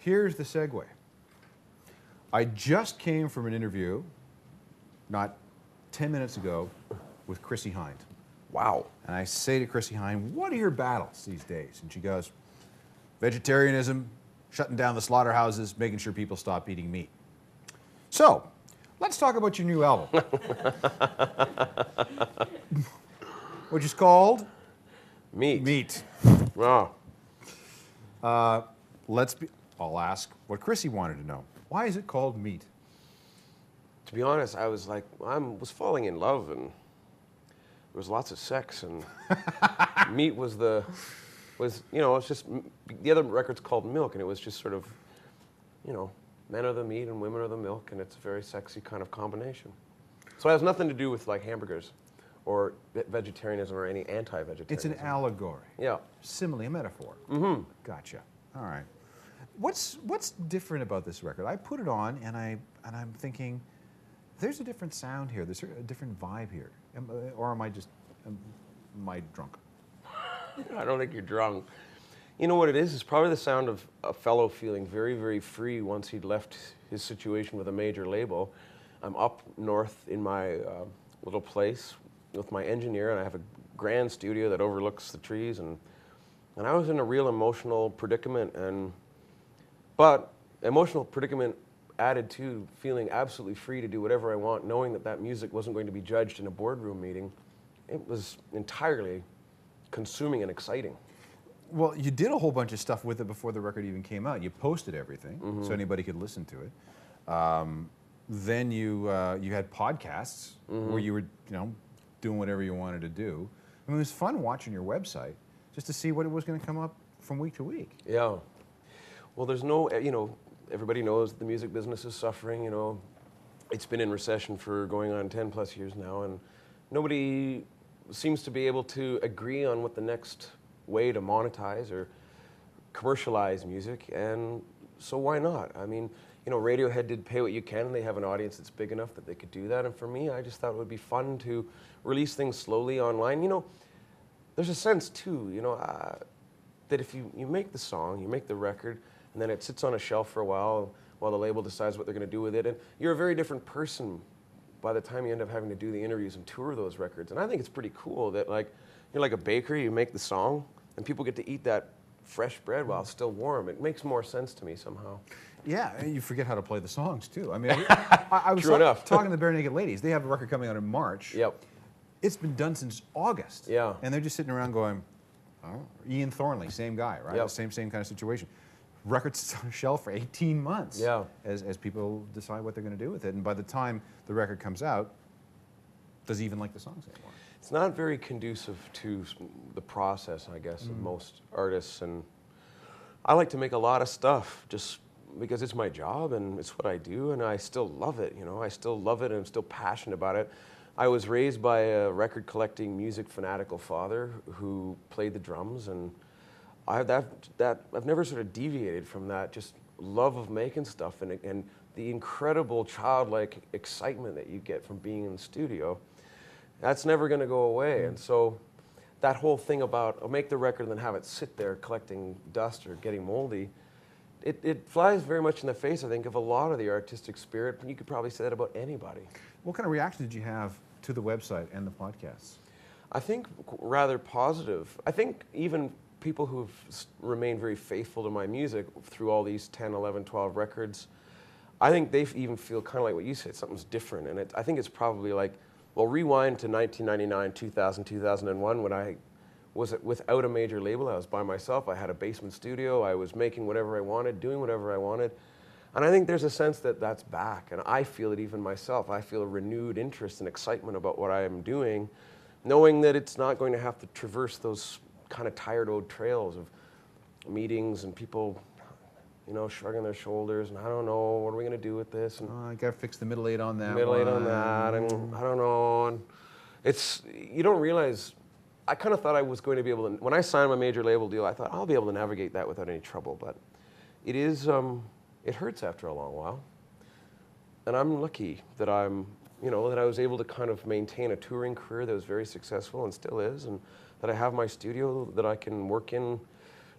here's the segue. I just came from an interview, not 10 minutes ago, with Chrissy Hynde. Wow. And I say to Chrissy Hynde, what are your battles these days? And she goes, vegetarianism, shutting down the slaughterhouses, making sure people stop eating meat. So, let's talk about your new album. Which is called? Meat. Meat. Wow. I'll ask what Chrissy wanted to know. Why is it called Meat? To be honest, I was like, was falling in love, and there was lots of sex, and meat was it's just, the other record's called Milk, and it was just sort of, men are the meat and women are the milk, and it's a very sexy kind of combination. So it has nothing to do with like hamburgers or vegetarianism or any anti-vegetarianism. It's an allegory. Yeah. Simile, a metaphor. Mm-hmm. Gotcha. All right. What's different about this record? I put it on and I'm thinking, there's a different sound here. There's a different vibe here. Or am I drunk? I don't think you're drunk. You know what it is? It's probably the sound of a fellow feeling very, very free once he'd left his situation with a major label. I'm up north in my little place with my engineer, and I have a grand studio that overlooks the trees, and I was in a real emotional predicament, but emotional predicament added to feeling absolutely free to do whatever I want, knowing that music wasn't going to be judged in a boardroom meeting. It was entirely consuming and exciting. Well, you did a whole bunch of stuff with it before the record even came out. You posted everything so anybody could listen to it. Then you had podcasts where you were doing whatever you wanted to do. I mean, it was fun watching your website just to see what it was going to come up from week to week. Yeah. Well, there's no, everybody knows the music business is suffering. It's been in recession for going on 10 plus years now, and nobody seems to be able to agree on what the next way to monetize or commercialize music, and so why not? I mean, Radiohead did Pay What You Can, and they have an audience that's big enough that they could do that, and for me, I just thought it would be fun to release things slowly online. There's a sense too, that if you make the song, you make the record, and then it sits on a shelf for a while the label decides what they're going to do with it, and you're a very different person by the time you end up having to do the interviews and tour those records. And I think it's pretty cool that you're like a bakery, you make the song, and people get to eat that fresh bread while it's still warm. It makes more sense to me somehow. Yeah, and you forget how to play the songs too. I mean, I was talking to the Bare Naked Ladies. They have a record coming out in March. Yep. It's been done since August. Yeah. And they're just sitting around going, oh, Ian Thornley, same guy, right? Yep. Same kind of situation. Record sits on a shelf for 18 months. Yeah. As people decide what they're going to do with it. And by the time the record comes out, does he even like the songs anymore? It's not very conducive to the process, I guess, of most artists. And I like to make a lot of stuff just because it's my job and it's what I do, and I still love it. I still love it and I'm still passionate about it. I was raised by a record collecting, music fanatical father who played the drums, and I've never sort of deviated from that just love of making stuff and the incredible childlike excitement that you get from being in the studio. That's never going to go away. And so that whole thing about I'll make the record and then have it sit there collecting dust or getting moldy, it flies very much in the face, I think, of a lot of the artistic spirit. And you could probably say that about anybody. What kind of reaction did you have to the website and the podcasts? I think rather positive. I think even people who've remained very faithful to my music through all these 10, 11, 12 records, I think they even feel kind of like what you said, something's different. And I think it's probably like, well, rewind to 1999, 2000, 2001, when I was without a major label. I was by myself. I had a basement studio. I was making whatever I wanted, doing whatever I wanted. And I think there's a sense that that's back. And I feel it even myself. I feel a renewed interest and excitement about what I am doing, knowing that it's not going to have to traverse those kind of tired old trails of meetings and people, shrugging their shoulders and I don't know, what are we going to do with this? And I got to fix the middle eight on that. Middle eight on that, and I don't know. And you don't realize. I kind of thought I was going to be able to. When I signed my major label deal, I thought I'll be able to navigate that without any trouble. But it is. It hurts after a long while. And I'm lucky that that I was able to kind of maintain a touring career that was very successful and still is, and that I have my studio that I can work in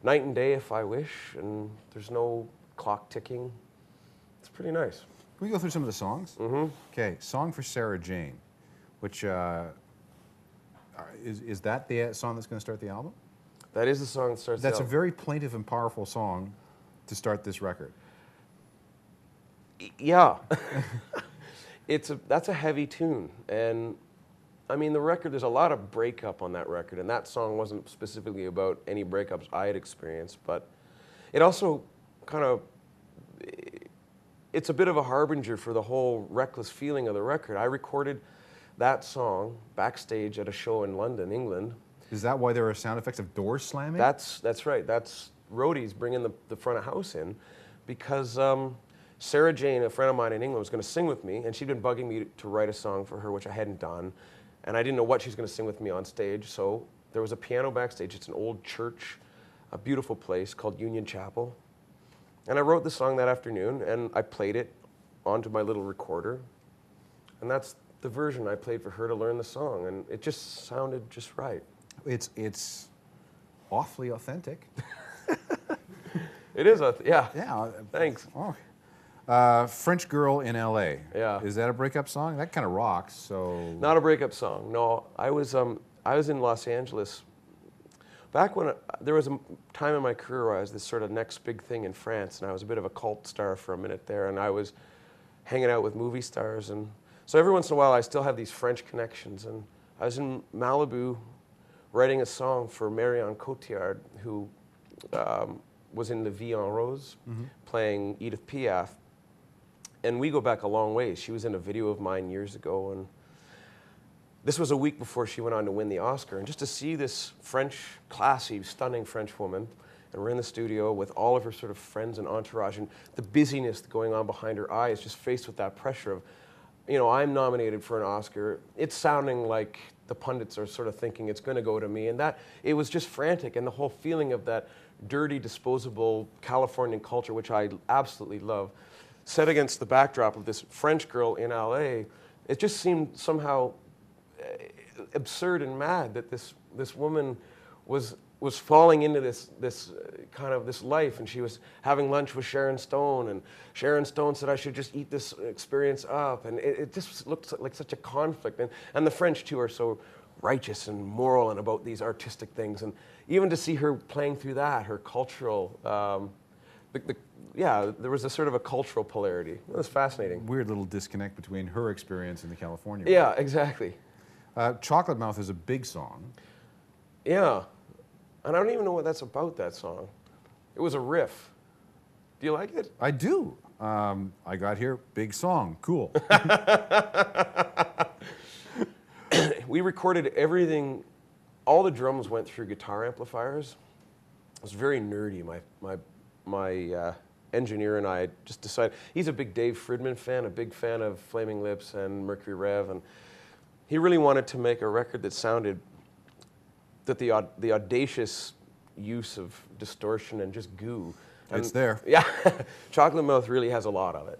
night and day if I wish, and there's no clock ticking. It's pretty nice. Can we go through some of the songs? Mm-hmm. Okay, Song for Sarah Jane, which is that the song that's going to start the album? That is the song that starts That's the a album. very plaintive and powerful song to start this record. Yeah. That's a heavy tune. And I mean, the record, there's a lot of breakup on that record, and that song wasn't specifically about any breakups I had experienced, but it also kind of, it's a bit of a harbinger for the whole reckless feeling of the record. I recorded that song backstage at a show in London, England. Is that why there are sound effects of doors slamming? That's right. That's roadies bringing the front of house in, because Sarah Jane, a friend of mine in England, was going to sing with me, and she'd been bugging me to write a song for her, which I hadn't done, and I didn't know what she was going to sing with me on stage. So there was a piano backstage. It's an old church, a beautiful place called Union Chapel, and I wrote the song that afternoon, and I played it onto my little recorder, and that's the version I played for her to learn the song, and it just sounded just right. It's awfully authentic. It is, yeah. Yeah. Thanks. Oh. French Girl in L.A. Yeah. Is that a breakup song? That kind of rocks. So. Not a breakup song. No, I was in Los Angeles back when there was a time in my career where I was this sort of next big thing in France, and I was a bit of a cult star for a minute there, and I was hanging out with movie stars, and so every once in a while I still have these French connections, and I was in Malibu writing a song for Marion Cotillard, who was in the Vie en Rose, playing Edith Piaf. And we go back a long ways. She was in a video of mine years ago, and this was a week before she went on to win the Oscar. And just to see this French, classy, stunning French woman, and we're in the studio with all of her sort of friends and entourage, and the busyness going on behind her eyes, just faced with that pressure of, you know, I'm nominated for an Oscar. It's sounding like the pundits are sort of thinking it's going to go to me, and that it was just frantic, and the whole feeling of that dirty, disposable Californian culture, which I absolutely love, set against the backdrop of this French girl in LA, it just seemed somehow absurd and mad that this woman was falling into this kind of this life, and she was having lunch with Sharon Stone, and Sharon Stone said I should just eat this experience up, and it just looked like such a conflict, and the French too are so righteous and moral and about these artistic things, and even to see her playing through that, her cultural, there was a sort of a cultural polarity. It was fascinating. Weird little disconnect between her experience and the California. Yeah, exactly. Chocolate Mouth is a big song. Yeah. And I don't even know what that's about, that song. It was a riff. Do you like it? I do. I got here, big song, cool. We recorded everything, all the drums went through guitar amplifiers. It was very nerdy. My engineer and I just decided, he's a big Dave Fridman fan, a big fan of Flaming Lips and Mercury Rev, and he really wanted to make a record that sounded, that the audacious use of distortion and just goo. And It's there. Yeah, Chocolate Mouth really has a lot of it.